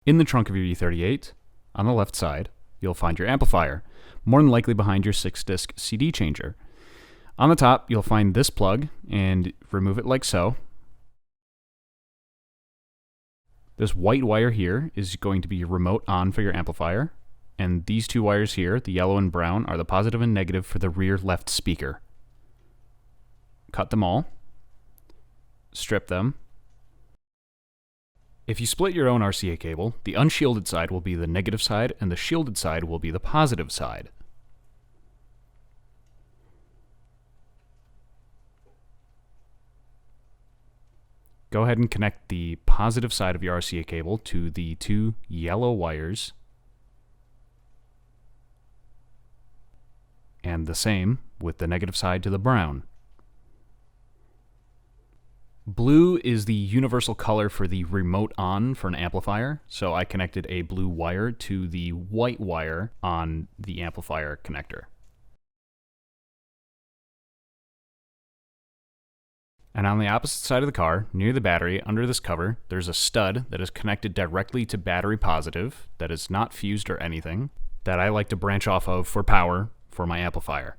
In the trunk of your E38, on the left side, you'll find your amplifier, more than likely behind your 6-disc CD changer. On the top, you'll find this plug, and remove it like so. This white wire here is going to be your remote on for your amplifier, and these two wires here, the yellow and brown, are the positive and negative for the rear left speaker. Cut them all, strip them. If you split your own RCA cable, the unshielded side will be the negative side and the shielded side will be the positive side. Go ahead and connect the positive side of your RCA cable to the two yellow wires, and the same with the negative side to the brown. Blue is the universal color for the remote on for an amplifier, so I connected a blue wire to the white wire on the amplifier connector. And on the opposite side of the car, near the battery, under this cover, there's a stud that is connected directly to battery positive, that is not fused or anything, that I like to branch off of for power for my amplifier.